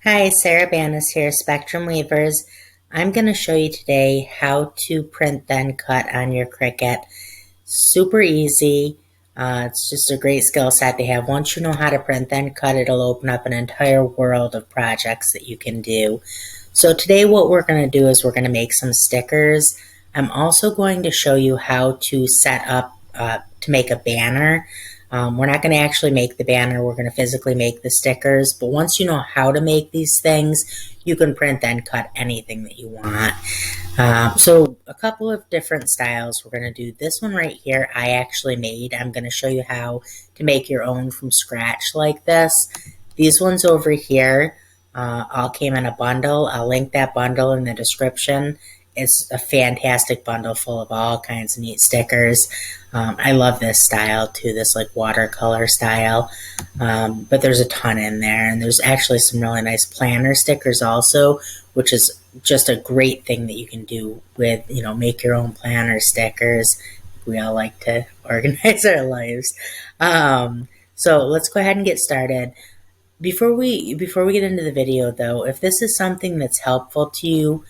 Hi, Sarah Banas here, Spectrum Weavers. I'm going to show you today how to print then cut on your Cricut. Super easy. It's just a great skill set to have. Once you know how to print then cut, it'll open up an entire world of projects that you can do. So today what we're going to do is we're going to make some stickers. I'm also going to show you how to set up to make a banner. We're not going to actually make the banner, we're going to physically make the stickers, but once you know how to make these things, you can print then cut anything that you want. So a couple of different styles. We're going to do this one right here I actually made. I'm going to show you how to make your own from scratch like this. These ones over here all came in a bundle. I'll link that bundle in the description. It's a fantastic bundle full of all kinds of neat stickers. I love this style too, this like watercolor style. But there's a ton in there, and there's actually some really nice planner stickers also, which is just a great thing that you can do with, make your own planner stickers. We all like to organize our lives. So let's go ahead and get started. Before we get into the video though, if this is something that's helpful to you,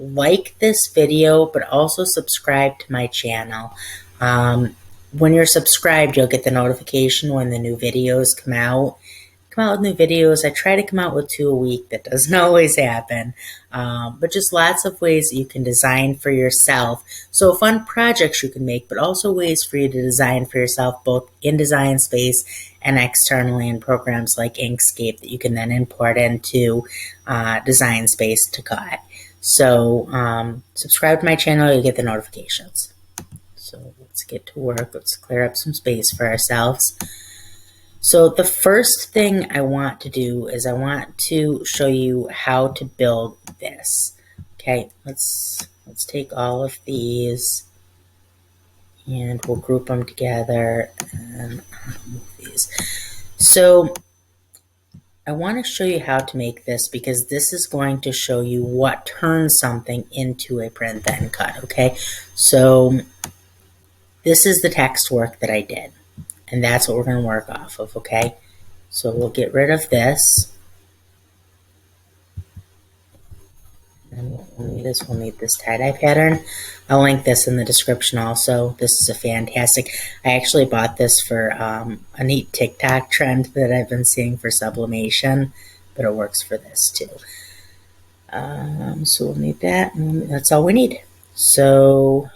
like this video, but also subscribe to my channel. When you're subscribed, you'll get the notification when the new videos come out. With new videos. I try to come out with 2 a week. That doesn't always happen. But just lots of ways that you can design for yourself. So fun projects you can make, but also ways for you to design for yourself, both in Design Space and externally in programs like Inkscape that you can then import into Design Space to cut. So subscribe to my channel, you'll get the notifications. So let's get to work. Let's clear up some space for ourselves. So the first thing I want to do is I want to show you how to build this. Okay, let's take all of these and we'll group them together and move these. So I want to show you how to make this because this is going to show you what turns something into a print then cut, okay? So this is the text work that I did, and that's what we're going to work off of, okay? So we'll get rid of this. And we'll need this tie-dye pattern. I'll link this in the description also. This is a fantastic, I actually bought this for a neat TikTok trend that I've been seeing for sublimation, but it works for this too. So we'll need that, and that's all we need. So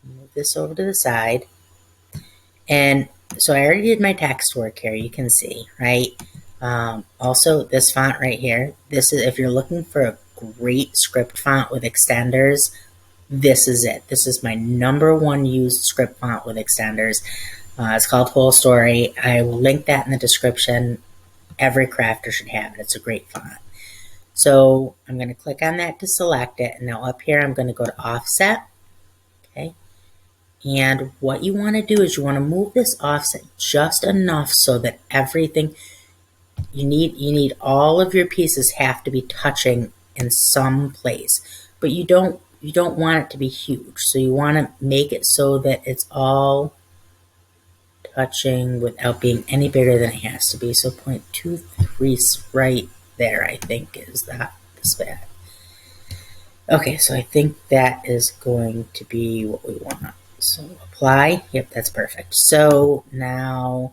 move this over to the side. And so I already did my text work here, you can see, right? Also, this font right here, this is, if you're looking for a great script font with extenders, this is it. This is my #1 used script font with extenders. It's called Whole Story. I will link that in the description. Every crafter should have it. It's a great font. So I'm going to click on that to select it. And now up here, I'm going to go to Offset. Okay. And what you want to do is you want to move this offset just enough so that everything, you need all of your pieces have to be touching in some place, but you don't want it to be huge. So you want to make it so that it's all touching without being any bigger than it has to be. So 0.23 right there, I think, is that this bad. Okay, so I think that is going to be what we want. So apply, yep, that's perfect. So now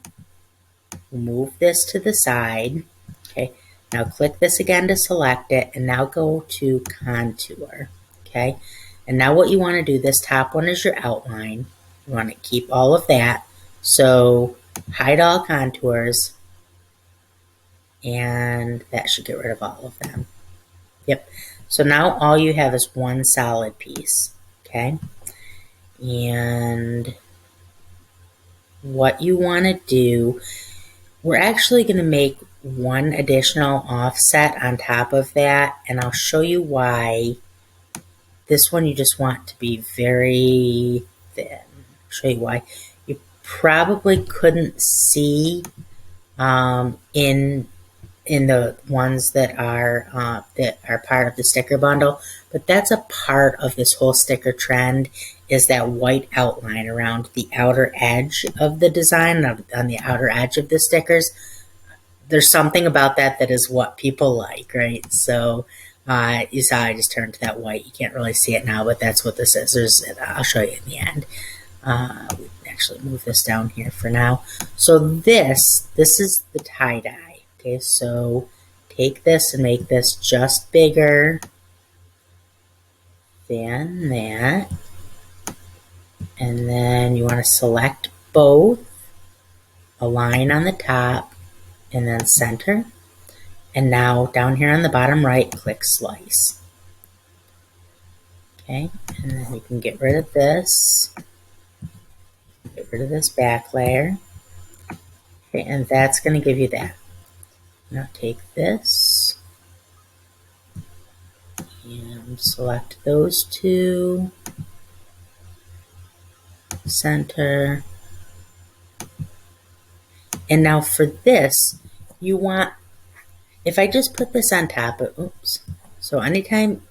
we'll move this to the side. Okay, now click this again to select it, and now go to contour. Okay, and now what you want to do, this top one is your outline. You want to keep all of that. So hide all contours, and that should get rid of all of them. Yep, so now all you have is one solid piece. Okay, and what you want to do, we're actually going to make one additional offset on top of that, and I'll show you why. This one you just want to be very thin. I'll show you why. You probably couldn't see in the ones that are part of the sticker bundle, but that's a part of this whole sticker trend, is that white outline around the outer edge of the design, on the outer edge of the stickers. there's something about that that is what people like, right? So you saw I just turned to that white. You can't really see it now, but that's what this is. I'll show you in the end. We can actually move this down here for now. So this is the tie-dye. Okay, so take this and make this just bigger than that. And then you want to select both, align on the top, and then center. And now down here on the bottom right, click slice. Okay, and then you can get rid of this. Get rid of this back layer. Okay, and that's going to give you that. Now take this and select those two, center. And now for this, you want, if I just put this on top of, oops, so anytime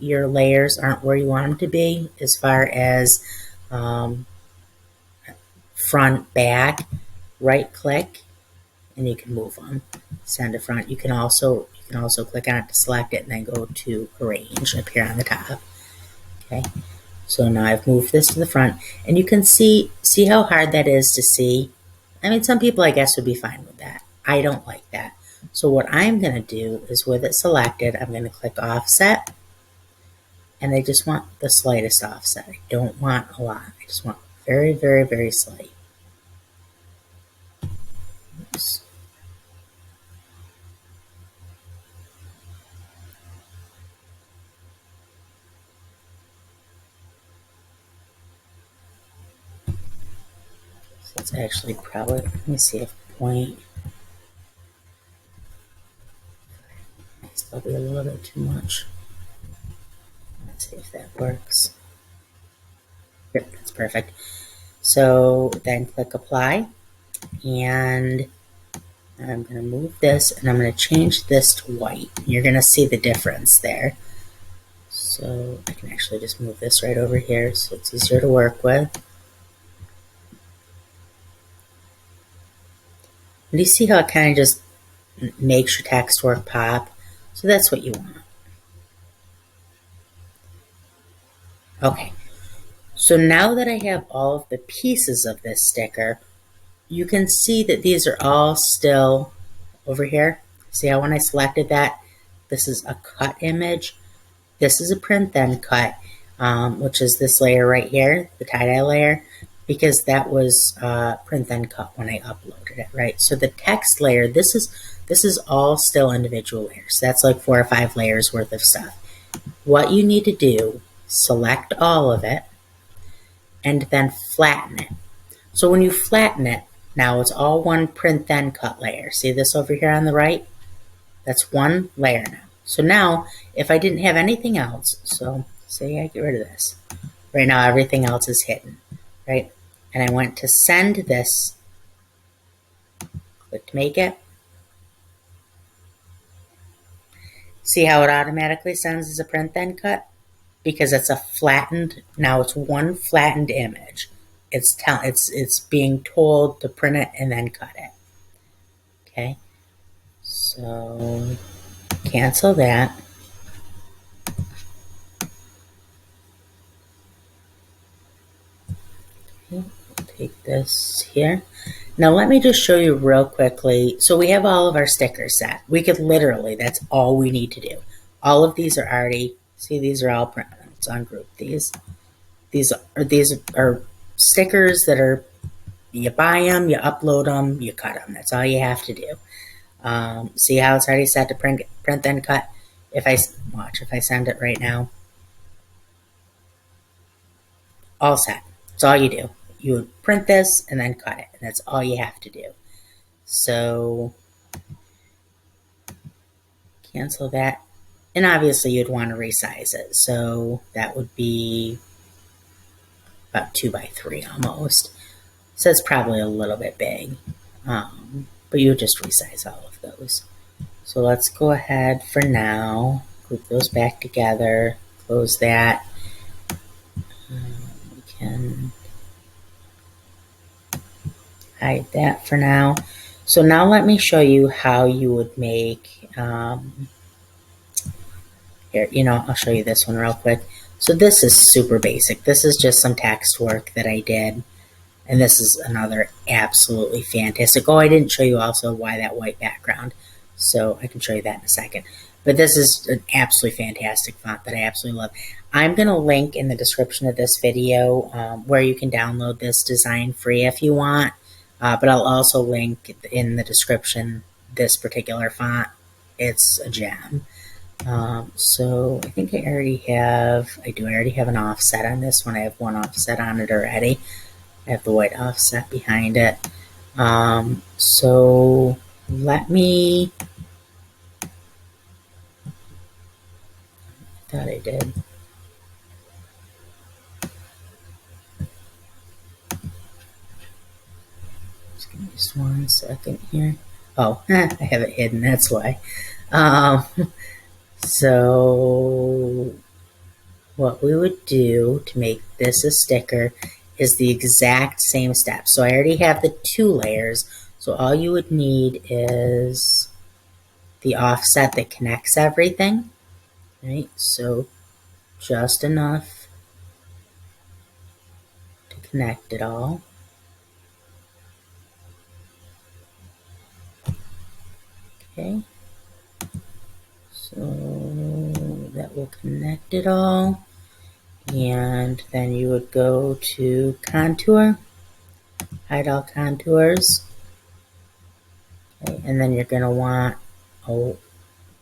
your layers aren't where you want them to be, as far as front, back, right click, and you can move them, send to front. You can also click on it to select it and then go to arrange up here on the top. Okay, so now I've moved this to the front, and you can see how hard that is to see. I mean, some people I guess would be fine with that. I don't like that. So what I'm going to do is, with it selected, I'm going to click offset, and I just want the slightest offset. I don't want a lot. I just want very, very, very slight. Oops. So it's actually probably, let me see if point, might still be a little bit too much. Let's see if that works. Yep, that's perfect. So then click apply, and I'm going to move this, and I'm going to change this to white. You're going to see the difference there. So I can actually just move this right over here so it's easier to work with. And you see how it kind of just makes your text work pop? So that's what you want. Okay, so now that I have all of the pieces of this sticker, you can see that these are all still over here. See how when I selected that, this is a cut image. This is a print then cut, which is this layer right here, the tie-dye layer, because that was print then cut when I uploaded it, right? So the text layer, this is all still individual layers. That's like 4 or 5 layers worth of stuff. What you need to do, select all of it, and then flatten it. So when you flatten it, now it's all one print then cut layer. See this over here on the right? That's one layer now. So now, if I didn't have anything else, so say I get rid of this. Right now everything else is hidden, right? And I went to send this, click to make it. See how it automatically sends as a print then cut? Because it's a flattened, now it's one flattened image. It's being told to print it and then cut it. Okay, so cancel that. Okay, take this here. Now let me just show you real quickly. So we have all of our stickers set. We could literally, that's all we need to do. All of these are already, see these are all printed. Let's ungroup these. These are stickers that are, you buy them, you upload them, you cut them. That's all you have to do. See how it's already set to print then cut? If I send it right now, all set. That's all you do. You would print this and then cut it, and that's all you have to do. So cancel that, and obviously you'd want to resize it. So that would be about 2 by 3 almost. So it's probably a little bit big, but you would just resize all of those. So let's go ahead for now, group those back together, close that. We can hide that for now. So now let me show you how you would make, here, I'll show you this one real quick. So this is super basic. This is just some text work that I did. And this is another absolutely fantastic. Oh, I didn't show you also why that white background. So I can show you that in a second. But this is an absolutely fantastic font that I absolutely love. I'm going to link in the description of this video where you can download this design free if you want. But I'll also link in the description this particular font. It's a gem. So I think I already have an offset on this one. I have one offset on it already. I have the white offset behind it. So let me, I thought I did. Just give me just 1 second here. Oh, I have it hidden, that's why. So what we would do to make this a sticker is the exact same steps. So I already have the 2 layers. So all you would need is the offset that connects everything, right? So just enough to connect it all. Okay. So that will connect it all. And then you would go to contour, hide all contours. Okay. And then you're going to want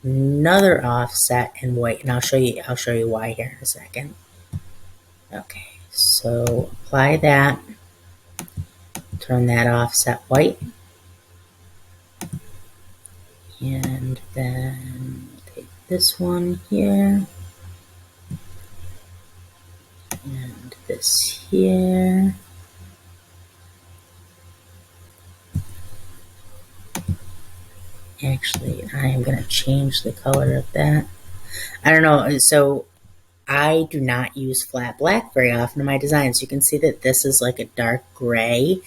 another offset in white, and I'll show you why here in a second. Okay, so apply that, turn that offset white, and then take this one here and this here. Actually, I am going to change the color of that. I don't know, so I do not use flat black very often in my designs. You can see that this is like a dark gray.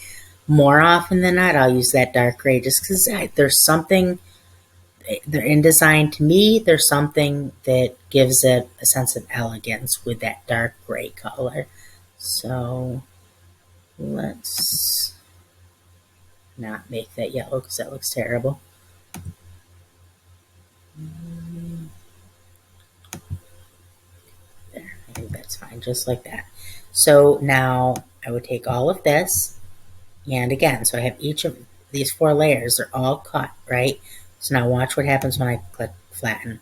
More often than not, I'll use that dark gray just because there's something, they're in design to me, there's something that gives it a sense of elegance with that dark gray color. So let's not make that yellow because that looks terrible. There, I think that's fine, just like that. So now I would take all of this, and again, so I have each of these 4 layers, they're all cut, right? So now watch what happens when I click flatten.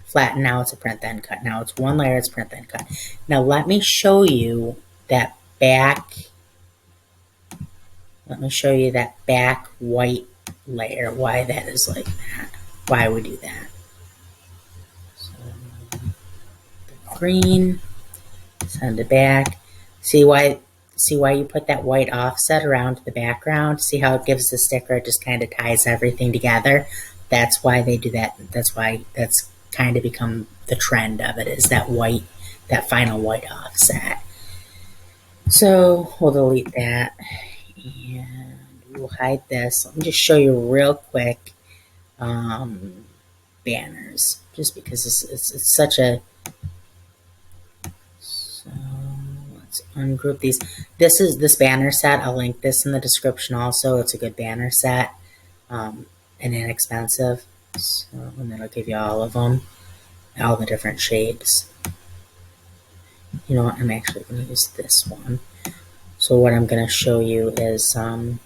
Flatten, now it's a print then cut. Now it's 1 layer, it's print then cut. Now let me show you that back, white layer, why that is like that, why we do that. So the green, send it back. See why you put that white offset around the background? See how it gives the sticker, it just kind of ties everything together. That's why they do that. That's why that's kind of become the trend of it, is that white, that final white offset. So we'll delete that and we'll hide this. Let me just show you real quick banners, just because it's such a, so let's ungroup these. This banner set, I'll link this in the description also. It's a good banner set and inexpensive. So, and that'll give you all of them, all the different shapes. You know what, I'm actually going to use this one. So what I'm going to show you is, I'll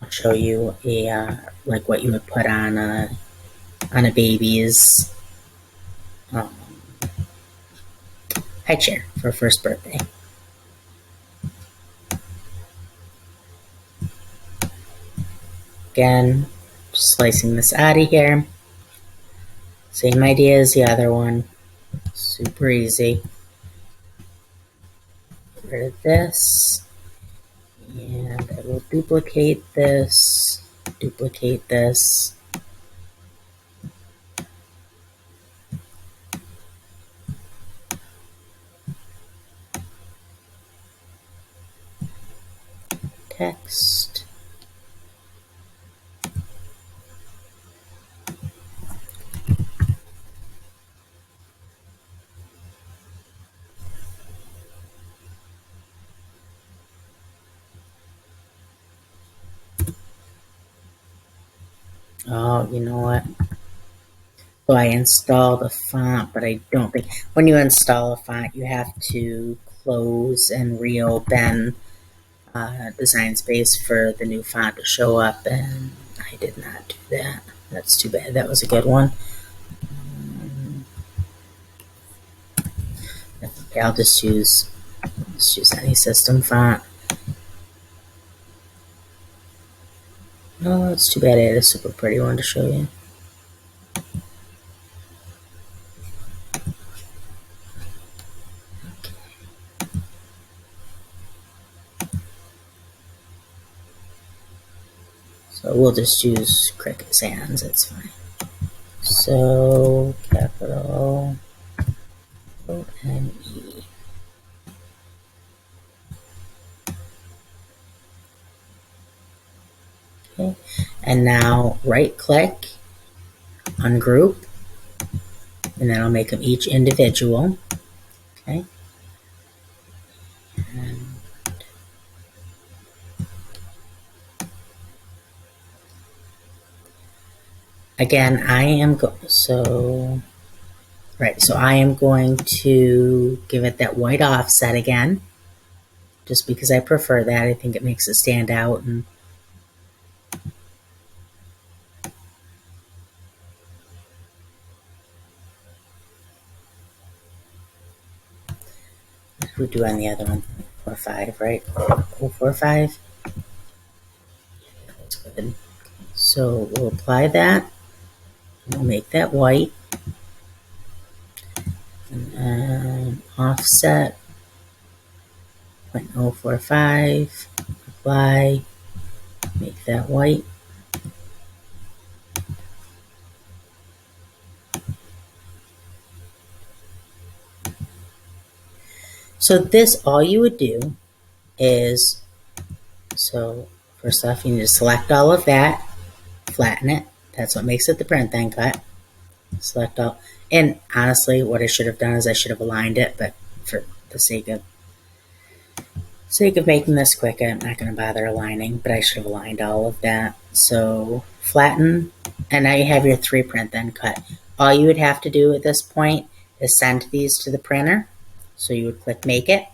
show you a, like what you would put on a baby's high chair for a first birthday. Again, just slicing this out of here. Same idea as the other one. Super easy. Get rid of this. And I will duplicate this. Duplicate this. Text. Oh, you know what? So I installed a font, but I don't think when you install a font, you have to close and reopen Design Space for the new font to show up, and I did not do that. That's too bad. That was a good one. Okay, I'll just use any system font. No, it's too bad I had a super pretty one to show you. So we'll just use Cricut Sans, it's fine. So capital O-N-E. Okay, and now right click, ungroup, and then I'll make them each individual. Okay. And again, I am so I am going to give it that white offset again, just because I prefer that. I think it makes it stand out. And what do we do on the other one? 4-5, right? 4-5. That's good. So we'll apply that. We'll make that white. And then offset 0.045. Apply. Make that white. So this, all you would do is, so first off, you need to select all of that, flatten it. That's what makes it the print then cut. Select all, and honestly, what I should have done is I should have aligned it, but for the sake of making this quick, I'm not going to bother aligning, but I should have aligned all of that. So flatten, and now you have your 3 print then cut. All you would have to do at this point is send these to the printer. So you would click make it.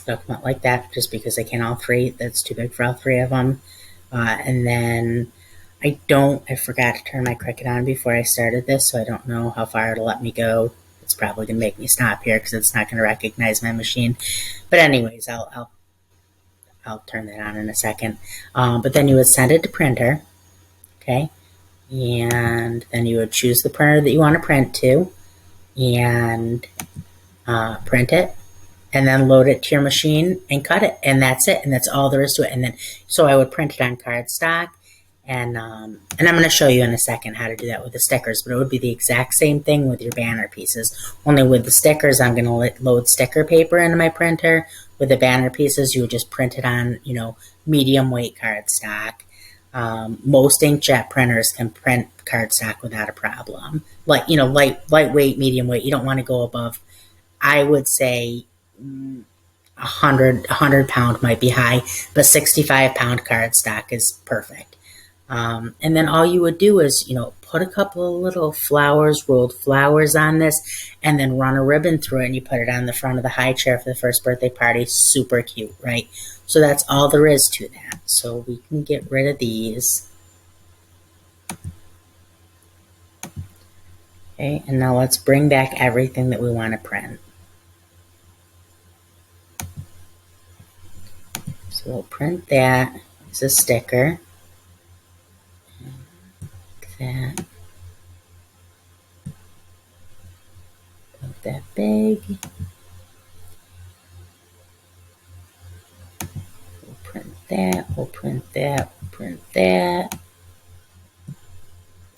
It'll come out like that, just because I can all 3. That's too big for all 3 of them. And then I forgot to turn my Cricut on before I started this, so I don't know how far it'll let me go. It's probably going to make me stop here because it's not going to recognize my machine. But anyways, I'll turn that on in a second. But then you would send it to printer, okay? And then you would choose the printer that you want to print to and print it, and then load it to your machine and cut it, and that's it, and that's all there is to it. And then, so I would print it on cardstock, and I'm going to show you in a second how to do that with the stickers, but it would be the exact same thing with your banner pieces. Only with the stickers, I'm going to load sticker paper into my printer. With the banner pieces, you would just print it on, medium weight cardstock. Most inkjet printers can print cardstock without a problem. Lightweight, medium weight. You don't want to go above, I would say, 100 pound might be high, but 65-pound cardstock is perfect. And then all you would do is, put a couple of little rolled flowers on this, and then run a ribbon through it, and you put it on the front of the high chair for the first birthday party. Super cute, right? So that's all there is to that. So we can get rid of these. Okay, and now let's bring back everything that we want to print. So we'll print that as a sticker. Like that. Not that big. We'll print that, we'll print that, we'll print that.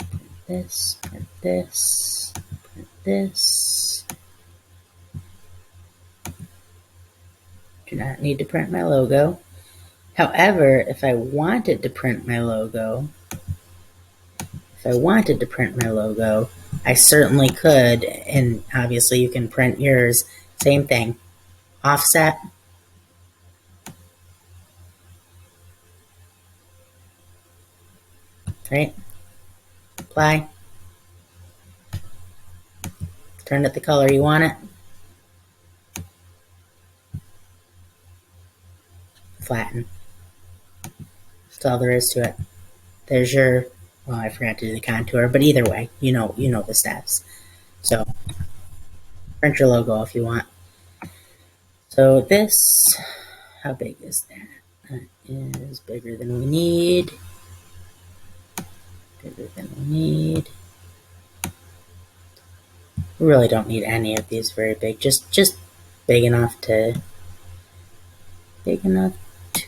Print this, print this, print this. Do not need to print my logo. However, if I wanted to print my logo, I certainly could, and obviously you can print yours. Same thing. Offset. right? Apply. Turn it the color you want it. Flatten. That's all there is to it. There's your, well, I forgot to do the contour, but either way, you know the steps. So print your logo if you want. So this, how big is that? That is bigger than we need. Bigger than we need. We really don't need any of these very big. Just big enough to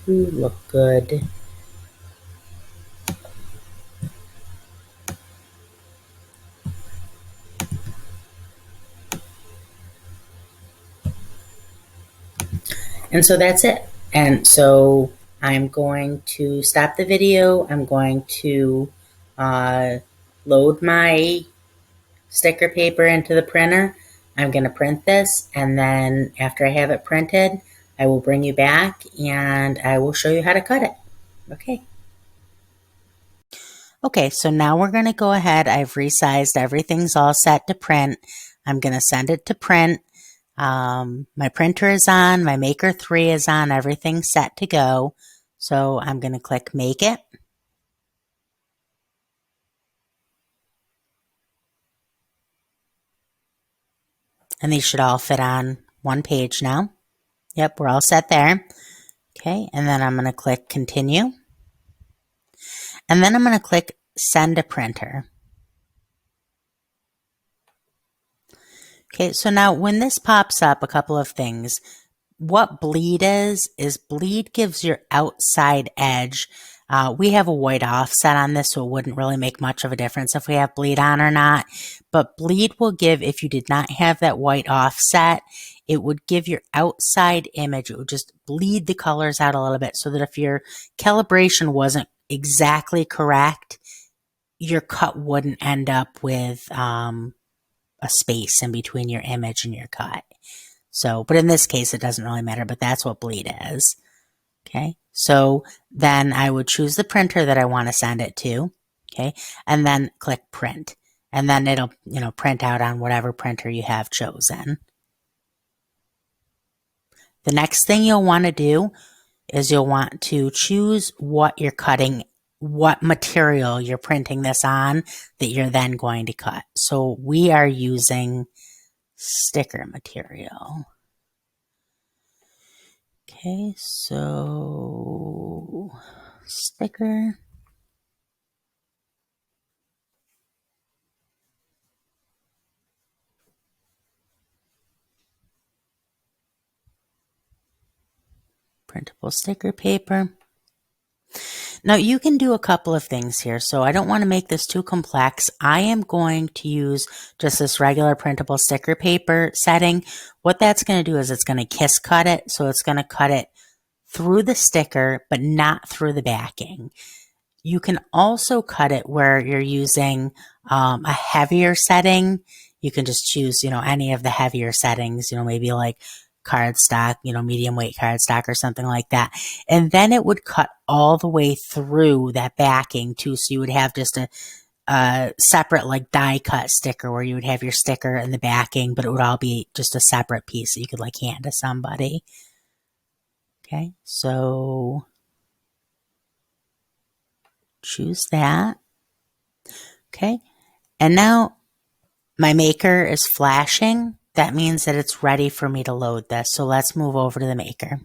look good. And so that's it. And so I'm going to stop the video. I'm going to load my sticker paper into the printer. I'm going to print this, and then after I have it printed, I will bring you back and I will show you how to cut it. Okay. Okay, so now we're going to go ahead. I've resized. Everything's all set to print. I'm going to send it to print. My printer is on. My Maker 3 is on. Everything's set to go. So I'm going to click Make It. And these should all fit on one page now. Yep, we're all set there. Okay, and then I'm going to click Continue. And then I'm going to click Send to Printer. Okay, so now when this pops up, a couple of things. What bleed is bleed gives your outside edge. We have a white offset on this, so it wouldn't really make much of a difference if we have bleed on or not. But bleed will give, if you did not have that white offset, it would give your outside image, it would just bleed the colors out a little bit so that if your calibration wasn't exactly correct, your cut wouldn't end up with a space in between your image and your cut. So, but in this case, it doesn't really matter, but that's what bleed is. Okay. So then I would choose the printer that I want to send it to. Okay. And then click print. And then it'll, print out on whatever printer you have chosen. The next thing you'll want to do is you'll want to choose what you're cutting, what material you're printing this on that you're then going to cut. So we are using sticker material. Okay, so sticker. Printable sticker paper. Now you can do a couple of things here. So I don't want to make this too complex. I am going to use just this regular printable sticker paper setting. What that's going to do is it's going to kiss cut it. So it's going to cut it through the sticker, but not through the backing. You can also cut it where you're using a heavier setting. You can just choose, any of the heavier settings, maybe like cardstock, medium weight cardstock or something like that. And then it would cut all the way through that backing too. So you would have just a separate like die cut sticker where you would have your sticker and the backing, but it would all be just a separate piece that you could like hand to somebody. Okay, so choose that. Okay, and now my Maker is flashing. That means that it's ready for me to load this. So let's move over to the Maker.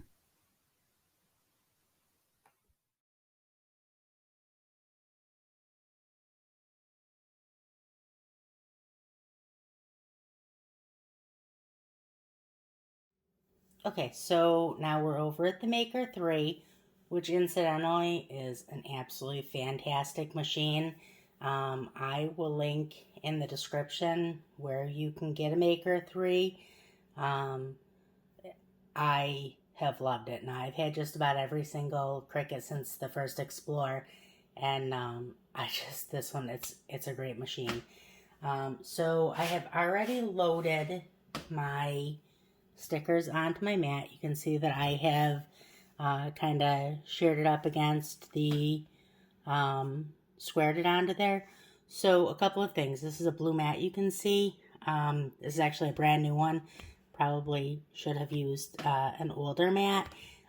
Okay, so now we're over at the Maker 3, which incidentally is an absolutely fantastic machine. I will link in the description where you can get a Maker 3. I have loved it. Now, I've had just about every single Cricut since the first Explore, and this one, it's a great machine. So I have already loaded my stickers onto my mat. You can see that I have kind of sheared it up against the squared it onto there. So a couple of things. This is a blue mat you can see. This is actually a brand new one. Probably should have used an older mat.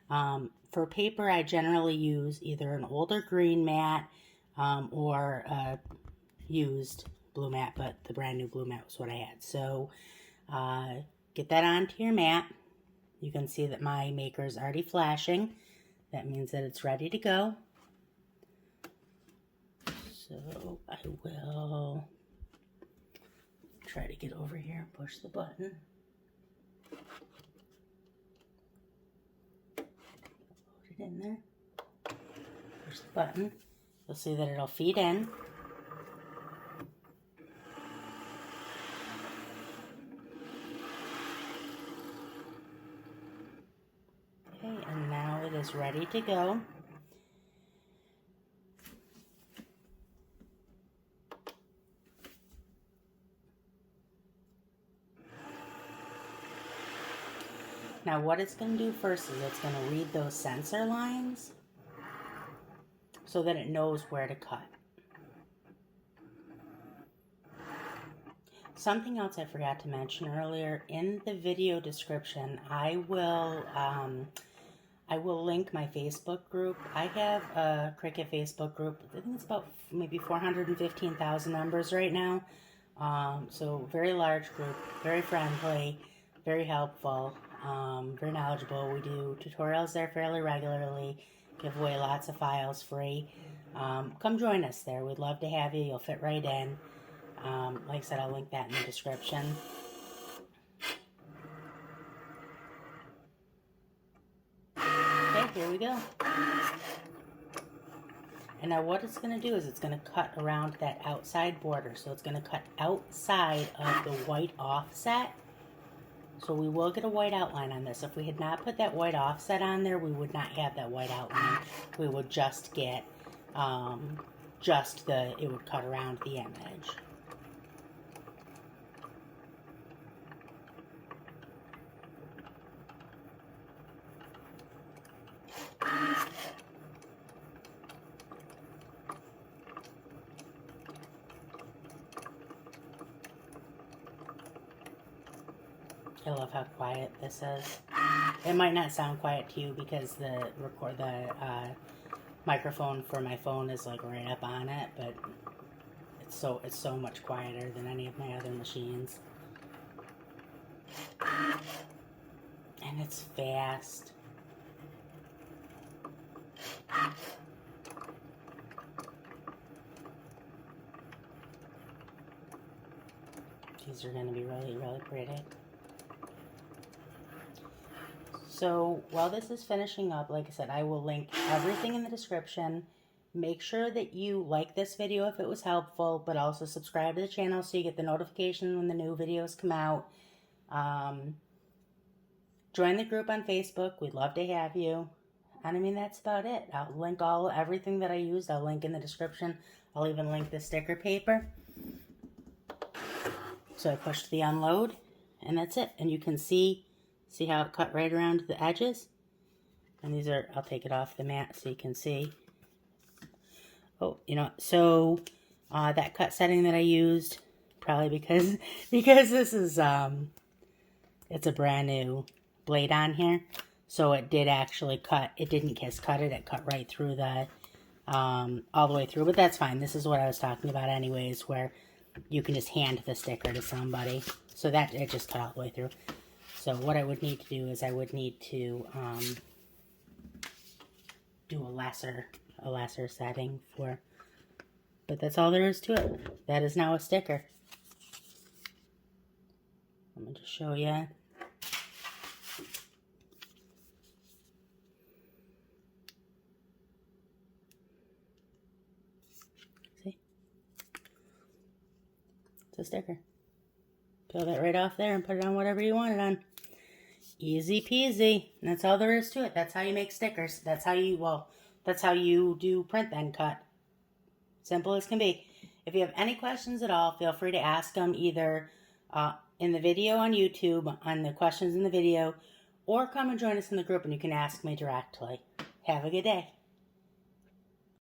For paper, I generally use either an older green mat or a used blue mat, but the brand new blue mat was what I had. So get that onto your mat. You can see that my maker is already flashing. That means that it's ready to go. So I will try to get over here and push the button. Put it in there. Push the button. You'll see that it'll feed in. Okay, and now it is ready to go. Now what it's going to do first is it's going to read those sensor lines so that it knows where to cut. Something else I forgot to mention earlier, in the video description, I will link my Facebook group. I have a Cricut Facebook group. I think it's about maybe 415,000 members right now. So very large group, very friendly, very helpful, very knowledgeable. We do tutorials there fairly regularly, give away lots of files free. Come join us there. We'd love to have you. You'll fit right in. Like I said, I'll link that in the description. Okay, here we go. And now what it's going to do is it's going to cut around that outside border. So it's going to cut outside of the white offset. So we will get a white outline on this. If we had not put that white offset on there, we would not have that white outline. We would just get it would cut around the image. I love how quiet this is. It might not sound quiet to you because the microphone for my phone is like right up on it, but it's so much quieter than any of my other machines. And it's fast. These are going to be really, really pretty. So while this is finishing up, like I said, I will link everything in the description. Make sure that you like this video if it was helpful, but also subscribe to the channel so you get the notification when the new videos come out. Join the group on Facebook. We'd love to have you. And I mean, that's about it. I'll link everything that I used. I'll link in the description. I'll even link the sticker paper. So I pushed the unload, and that's it. And you can see how it cut right around the edges? And these are, I'll take it off the mat so you can see. Oh, so that cut setting that I used, probably because this is, it's a brand new blade on here. So it did actually cut, it didn't just cut it, it cut right through the, all the way through. But that's fine. This is what I was talking about anyways, where you can just hand the sticker to somebody. So that, it just cut all the way through. So what I would need to do is I would need to do a lesser setting for, but that's all there is to it. That is now a sticker. Let me just show you. See? It's a sticker. Peel that right off there and put it on whatever you want it on. Easy peasy. And that's all there is to it. That's how you make stickers. That's how you do print then cut. Simple as can be. If you have any questions at all, feel free to ask them either in the video on YouTube, on the questions in the video, or come and join us in the group and you can ask me directly. Have a good day.